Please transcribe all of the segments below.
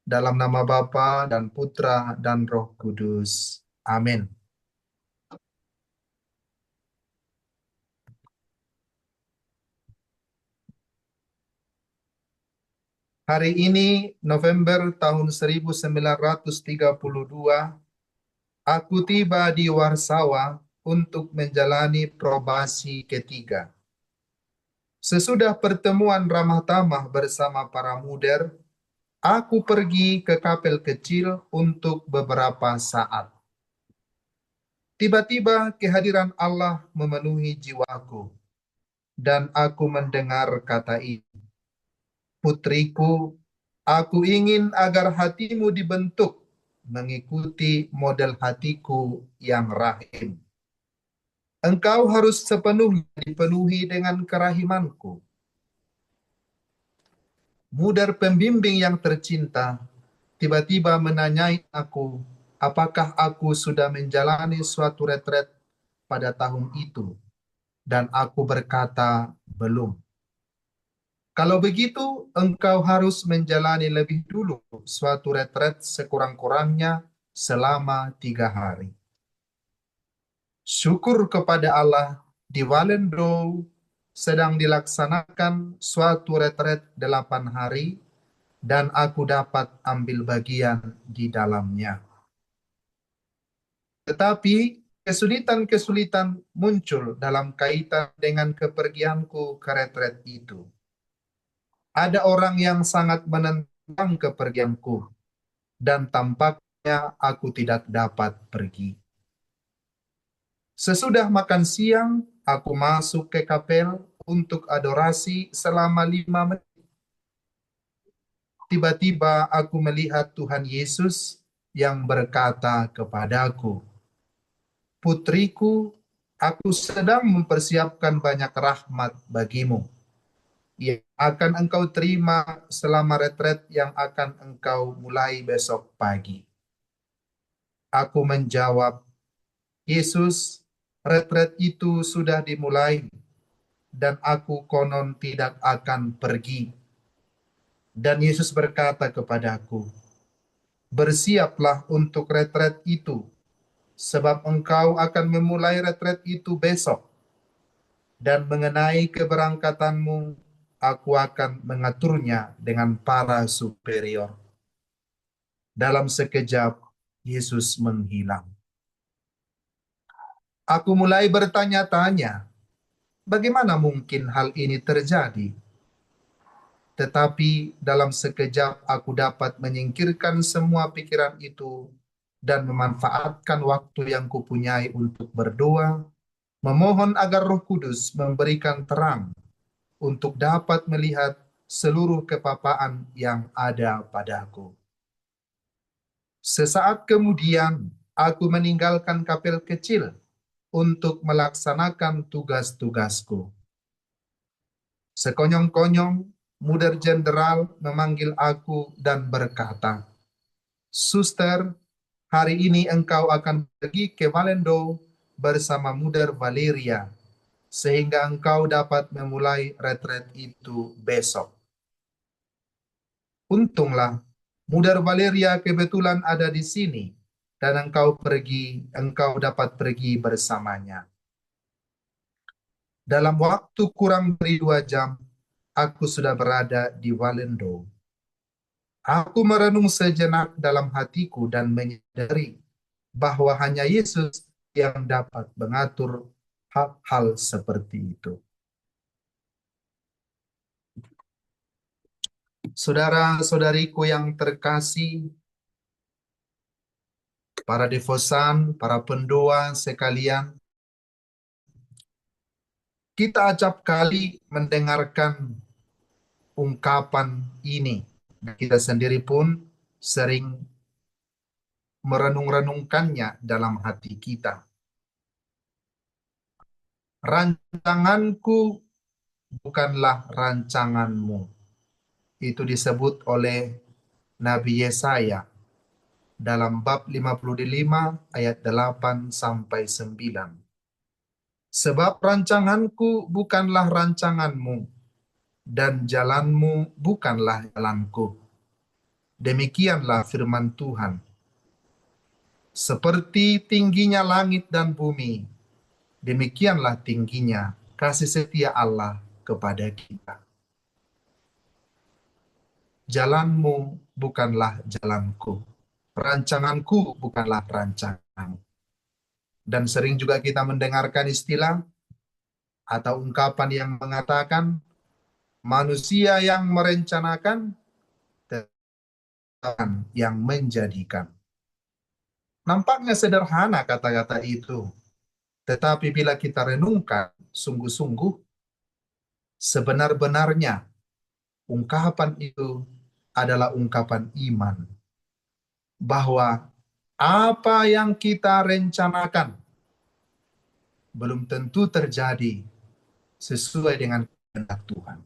Dalam nama Bapa dan Putra dan Roh Kudus. Amin. Hari ini, November tahun 1932, aku tiba di Warsawa untuk menjalani probasi ketiga. Sesudah pertemuan ramah tamah bersama para muder, aku pergi ke kapel kecil untuk beberapa saat. Tiba-tiba kehadiran Allah memenuhi jiwaku, dan aku mendengar kata ini, "Putriku, aku ingin agar hatimu dibentuk mengikuti model hatiku yang rahim. Engkau harus sepenuhnya dipenuhi dengan kerahimanku." Mudar pembimbing yang tercinta tiba-tiba menanyai aku, apakah aku sudah menjalani suatu retret pada tahun itu, dan aku berkata, belum. Kalau begitu, engkau harus menjalani lebih dulu suatu retret sekurang-kurangnya selama 3 hari. Syukur kepada Allah, di Walendo sedang dilaksanakan suatu retret 8 hari, dan aku dapat ambil bagian di dalamnya. Tetapi kesulitan-kesulitan muncul dalam kaitan dengan kepergianku ke retret itu. Ada orang yang sangat menentang kepergianku, dan tampaknya aku tidak dapat pergi. Sesudah makan siang, aku masuk ke kapel untuk adorasi selama 5 menit. Tiba-tiba aku melihat Tuhan Yesus yang berkata kepadaku, "Putriku, aku sedang mempersiapkan banyak rahmat bagimu, yang akan engkau terima selama retret yang akan engkau mulai besok pagi." Aku menjawab, "Yesus, retret itu sudah dimulai, dan aku konon tidak akan pergi." Dan Yesus berkata kepadaku, "Bersiaplah untuk retret itu, sebab engkau akan memulai retret itu besok. Dan mengenai keberangkatanmu, aku akan mengaturnya dengan para superior." Dalam sekejap, Yesus menghilang. Aku mulai bertanya-tanya, bagaimana mungkin hal ini terjadi? Tetapi dalam sekejap aku dapat menyingkirkan semua pikiran itu dan memanfaatkan waktu yang kupunyai untuk berdoa, memohon agar Roh Kudus memberikan terang untuk dapat melihat seluruh kepapaan yang ada padaku. Sesaat kemudian, aku meninggalkan kapel kecil untuk melaksanakan tugas-tugasku. Sekonyong-konyong, Muder Jenderal memanggil aku dan berkata, "Suster, hari ini engkau akan pergi ke Walendo bersama Muder Valeria, sehingga engkau dapat memulai retret itu besok." Untunglah, Muder Valeria kebetulan ada di sini, dan engkau dapat pergi bersamanya. Dalam waktu kurang dari 2 jam, aku sudah berada di Walendo. Aku merenung sejenak dalam hatiku dan menyadari bahwa hanya Yesus yang dapat mengatur hal-hal seperti itu. Saudara-saudariku yang terkasih, para devosan, para pendoa sekalian, kita acap kali mendengarkan ungkapan ini. Kita sendiri pun sering merenung-renungkannya dalam hati kita. Rancanganku bukanlah rancanganmu. Itu disebut oleh Nabi Yesaya dalam bab 55 ayat 8 sampai 9. Sebab rancanganku bukanlah rancanganmu, dan jalanmu bukanlah jalanku. Demikianlah firman Tuhan. Seperti tingginya langit dan bumi, demikianlah tingginya kasih setia Allah kepada kita. Jalanmu bukanlah jalanku, rancanganku bukanlah rancanganmu. Dan sering juga kita mendengarkan istilah atau ungkapan yang mengatakan manusia yang merencanakan, Tuhan yang menjadikan. Nampaknya sederhana kata-kata itu, tetapi bila kita renungkan sungguh-sungguh, sebenar-benarnya ungkapan itu adalah ungkapan iman. Bahwa apa yang kita rencanakan belum tentu terjadi sesuai dengan kehendak Tuhan.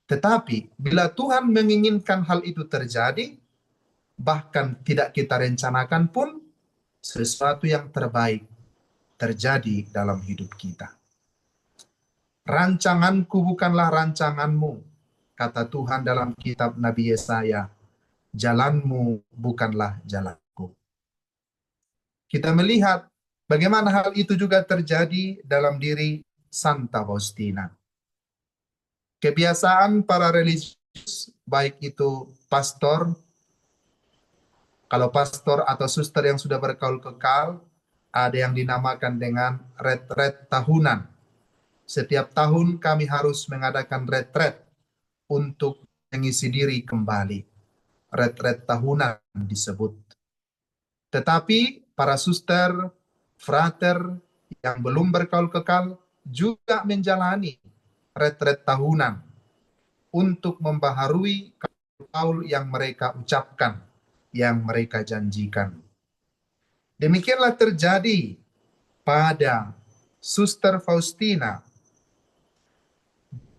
Tetapi bila Tuhan menginginkan hal itu terjadi, bahkan tidak kita rencanakan pun, sesuatu yang terbaik terjadi dalam hidup kita. Rancanganku bukanlah rancanganmu, kata Tuhan dalam kitab Nabi Yesaya. Jalanmu bukanlah jalanku. Kita melihat bagaimana hal itu juga terjadi dalam diri Santa Faustina. Kebiasaan para religius, baik itu pastor, kalau pastor atau suster yang sudah bergaul kekal, ada yang dinamakan dengan retret tahunan. Setiap tahun kami harus mengadakan retret untuk mengisi diri kembali. Retret tahunan disebut. Tetapi para suster, frater yang belum bergaul kekal juga menjalani retret tahunan untuk membaharui kaul yang mereka ucapkan, yang mereka janjikan. Demikianlah terjadi pada Suster Faustina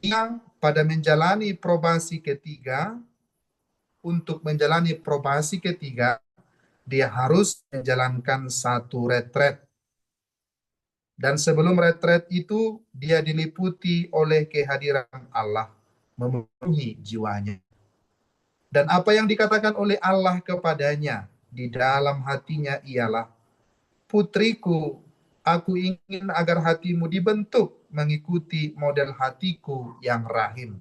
yang pada menjalani probasi ketiga. Untuk menjalani probasi ketiga, dia harus menjalankan satu retret. Dan sebelum retret itu, dia diliputi oleh kehadiran Allah memenuhi jiwanya. Dan apa yang dikatakan oleh Allah kepadanya di dalam hatinya ialah, putriku, aku ingin agar hatimu dibentuk mengikuti model hatiku yang rahim.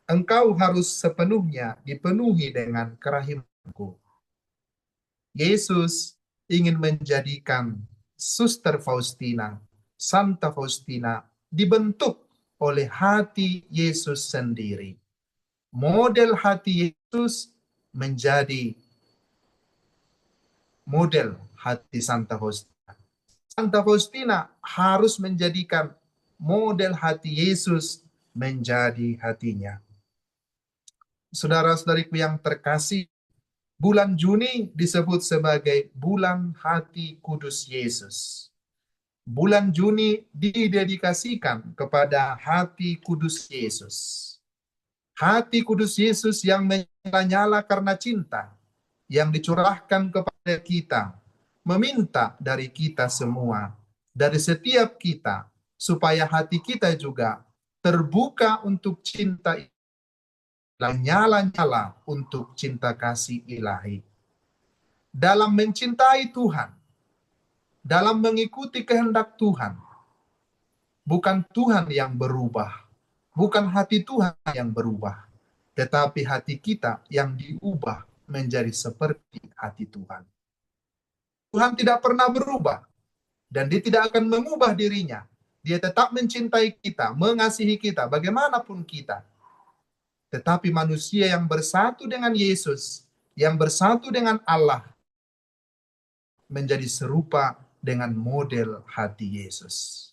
Engkau harus sepenuhnya dipenuhi dengan kerahimanku. Yesus ingin menjadikan Suster Faustina, Santa Faustina, dibentuk oleh hati Yesus sendiri. Model hati Yesus menjadi model hati Santa Faustina. Santa Faustina harus menjadikan model hati Yesus menjadi hatinya. Saudara-saudariku yang terkasih, bulan Juni disebut sebagai bulan hati kudus Yesus. Bulan Juni didedikasikan kepada hati kudus Yesus. Hati kudus Yesus yang menyala-nyala karena cinta, yang dicurahkan kepada kita, meminta dari kita semua, dari setiap kita, supaya hati kita juga terbuka untuk cinta dan nyala-nyala untuk cinta kasih ilahi. Dalam mencintai Tuhan, dalam mengikuti kehendak Tuhan, bukan Tuhan yang berubah, bukan hati Tuhan yang berubah, tetapi hati kita yang diubah menjadi seperti hati Tuhan. Tuhan tidak pernah berubah, dan dia tidak akan mengubah dirinya. Dia tetap mencintai kita, mengasihi kita, bagaimanapun kita. Tetapi manusia yang bersatu dengan Yesus, yang bersatu dengan Allah, menjadi serupa dengan model hati Yesus.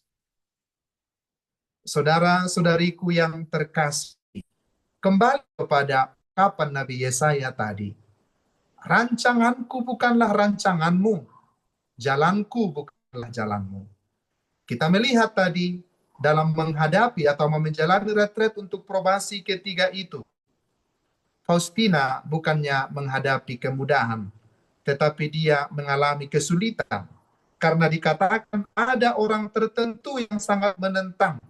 Saudara-saudariku yang terkasih, kembali kepada kapan Nabi Yesaya tadi. Rancanganku bukanlah rancanganmu, jalanku bukanlah jalanmu. Kita melihat tadi, dalam menghadapi atau menjalani retret untuk probasi ketiga itu, Faustina bukannya menghadapi kemudahan, tetapi dia mengalami kesulitan karena dikatakan ada orang tertentu yang sangat menentang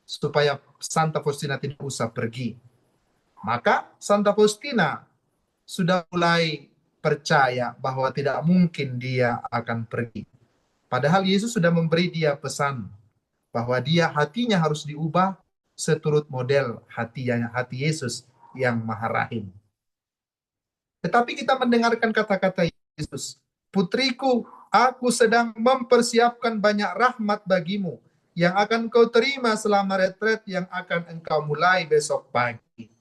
supaya Santa Faustina tidak usah pergi. Maka Santa Faustina sudah mulai percaya bahwa tidak mungkin dia akan pergi. Padahal Yesus sudah memberi dia pesan bahwa dia hatinya harus diubah seturut model hati Yesus yang Maha Rahim. Tetapi kita mendengarkan kata-kata Yesus, "Putriku, aku sedang mempersiapkan banyak rahmat bagimu yang akan kau terima selama retret yang akan engkau mulai besok pagi."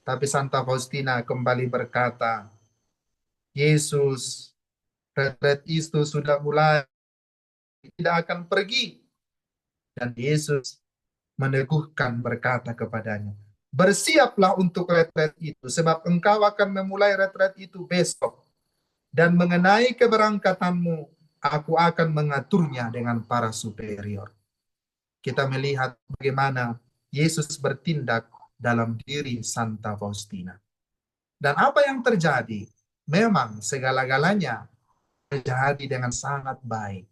Tapi Santa Faustina kembali berkata, "Yesus, retret itu sudah mulai, tidak akan pergi." Dan Yesus meneguhkan berkata kepadanya, "Bersiaplah untuk retret itu, sebab engkau akan memulai retret itu besok. Dan mengenai keberangkatanmu, aku akan mengaturnya dengan para superior." Kita melihat bagaimana Yesus bertindak dalam diri Santa Faustina. Dan apa yang terjadi? Memang segala-galanya terjadi dengan sangat baik.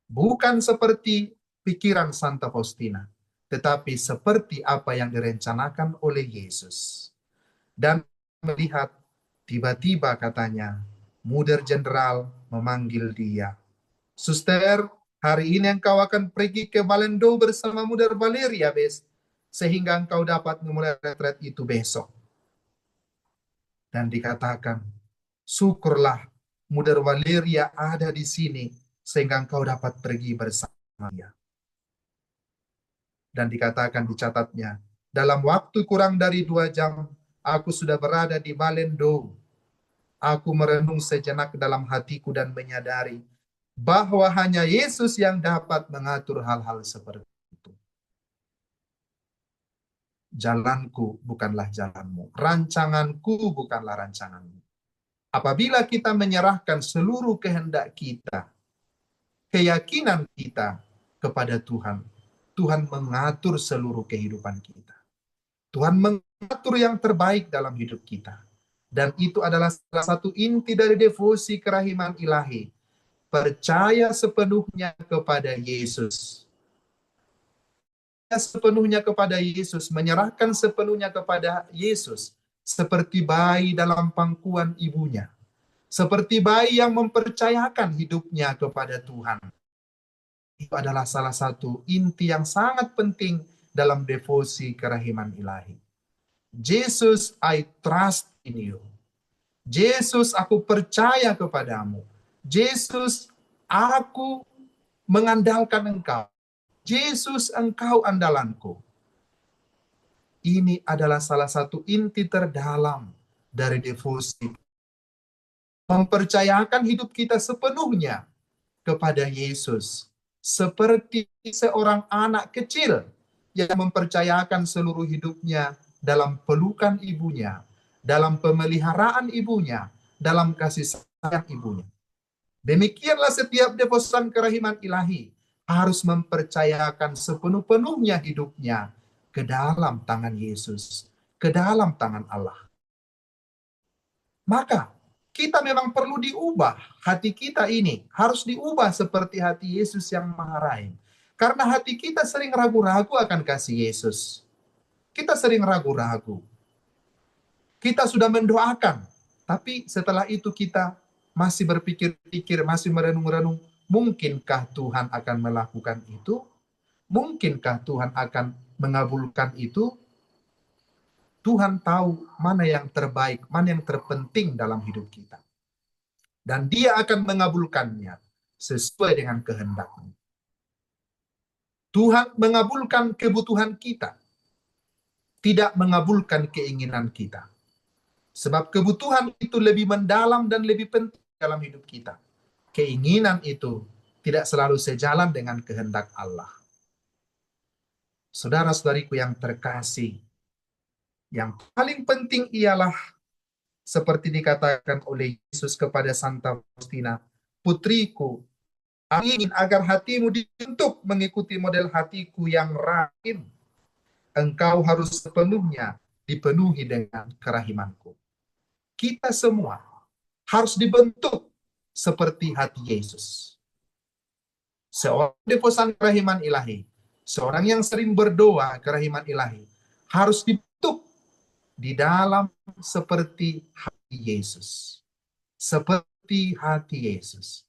Bukan seperti pikiran Santa Faustina, tetapi seperti apa yang direncanakan oleh Yesus. Dan melihat tiba-tiba katanya, Muder Jenderal memanggil dia. "Suster, hari ini engkau akan pergi ke Balendo bersama Muder Valeria, sehingga engkau dapat memulai retret itu besok." Dan dikatakan, "Syukurlah Muder Valeria ada di sini, sehingga engkau dapat pergi bersama dia." Dan dikatakan, dicatatnya, "Dalam waktu kurang dari 2 jam, aku sudah berada di Balendo. Aku merenung sejenak dalam hatiku dan menyadari bahwa hanya Yesus yang dapat mengatur hal-hal seperti itu. Jalanku bukanlah jalanmu, rancanganku bukanlah rancanganmu." Apabila kita menyerahkan seluruh kehendak kita, keyakinan kita kepada Tuhan, Tuhan mengatur seluruh kehidupan kita. Tuhan mengatur yang terbaik dalam hidup kita. Dan itu adalah salah satu inti dari devosi kerahiman ilahi. Percaya sepenuhnya kepada Yesus. Sepenuhnya kepada Yesus, menyerahkan sepenuhnya kepada Yesus. Seperti bayi dalam pangkuan ibunya. Seperti bayi yang mempercayakan hidupnya kepada Tuhan. Itu adalah salah satu inti yang sangat penting dalam devosi kerahiman ilahi. Jesus, I trust in you. Yesus, aku percaya kepadamu. Yesus, aku mengandalkan engkau. Yesus, engkau andalanku. Ini adalah salah satu inti terdalam dari devosi. Mempercayakan hidup kita sepenuhnya kepada Yesus. Seperti seorang anak kecil yang mempercayakan seluruh hidupnya dalam pelukan ibunya, dalam pemeliharaan ibunya, dalam kasih sayang ibunya. Demikianlah setiap devosan kerahiman ilahi harus mempercayakan sepenuh-penuhnya hidupnya ke dalam tangan Yesus, ke dalam tangan Allah. Maka kita memang perlu diubah. Hati kita ini harus diubah seperti hati Yesus yang Maha Rahim. Karena hati kita sering ragu-ragu akan kasih Yesus. Kita sering ragu-ragu. Kita sudah mendoakan, tapi setelah itu kita masih berpikir-pikir, masih merenung-renung, mungkinkah Tuhan akan melakukan itu? Mungkinkah Tuhan akan mengabulkan itu? Tuhan tahu mana yang terbaik, mana yang terpenting dalam hidup kita. Dan Dia akan mengabulkannya sesuai dengan kehendaknya. Tuhan mengabulkan kebutuhan kita, tidak mengabulkan keinginan kita. Sebab kebutuhan itu lebih mendalam dan lebih penting dalam hidup kita. Keinginan itu tidak selalu sejalan dengan kehendak Allah. Saudara-saudariku yang terkasih, yang paling penting ialah seperti dikatakan oleh Yesus kepada Santa Faustina, "Putriku, aku ingin agar hatimu dibentuk mengikuti model hatiku yang rahim. Engkau harus sepenuhnya dipenuhi dengan kerahimanku." Kita semua harus dibentuk seperti hati Yesus. Seorang devosan kerahiman ilahi, seorang yang sering berdoa kerahiman ilahi, harus dibentuk di dalam seperti hati Yesus. Seperti hati Yesus.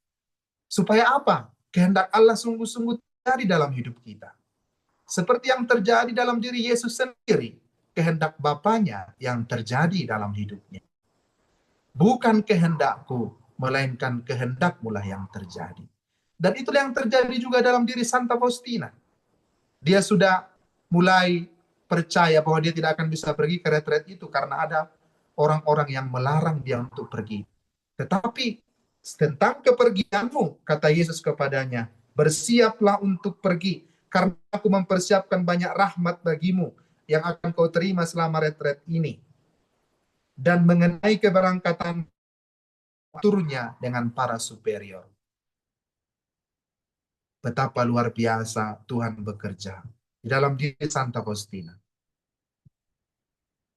Supaya apa? Kehendak Allah sungguh-sungguh terjadi dalam hidup kita. Seperti yang terjadi dalam diri Yesus sendiri. Kehendak Bapaknya yang terjadi dalam hidupnya. Bukan kehendakku, melainkan kehendakmu lah yang terjadi. Dan itulah yang terjadi juga dalam diri Santa Faustina. Dia sudah mulai percaya bahwa dia tidak akan bisa pergi ke retret itu karena ada orang-orang yang melarang dia untuk pergi. Tetapi tentang kepergianmu, kata Yesus kepadanya, bersiaplah untuk pergi, karena aku mempersiapkan banyak rahmat bagimu yang akan kau terima selama retret ini. Dan mengenai keberangkatan turunnya dengan para superior. Betapa luar biasa Tuhan bekerja di dalam diri Santa Faustina.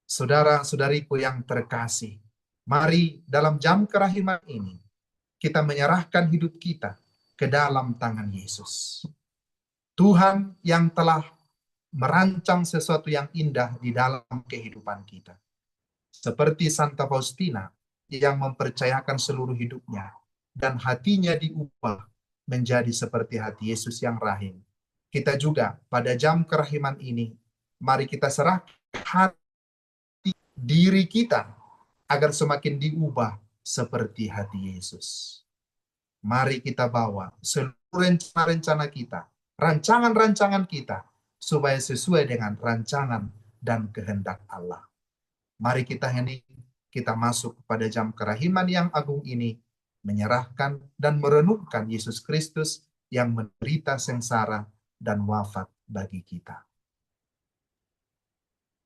Saudara-saudariku yang terkasih, mari dalam jam kerahiman ini, kita menyerahkan hidup kita ke dalam tangan Yesus. Tuhan yang telah merancang sesuatu yang indah di dalam kehidupan kita. Seperti Santa Faustina yang mempercayakan seluruh hidupnya dan hatinya diubah menjadi seperti hati Yesus yang rahim. Kita juga pada jam kerahiman ini, mari kita serahkan hati diri kita agar semakin diubah seperti hati Yesus. Mari kita bawa seluruh rencana-rencana kita, rancangan-rancangan kita, supaya sesuai dengan rancangan dan kehendak Allah. Mari kita masuk pada jam kerahiman yang agung ini, menyerahkan dan merenungkan Yesus Kristus yang menderita sengsara dan wafat bagi kita.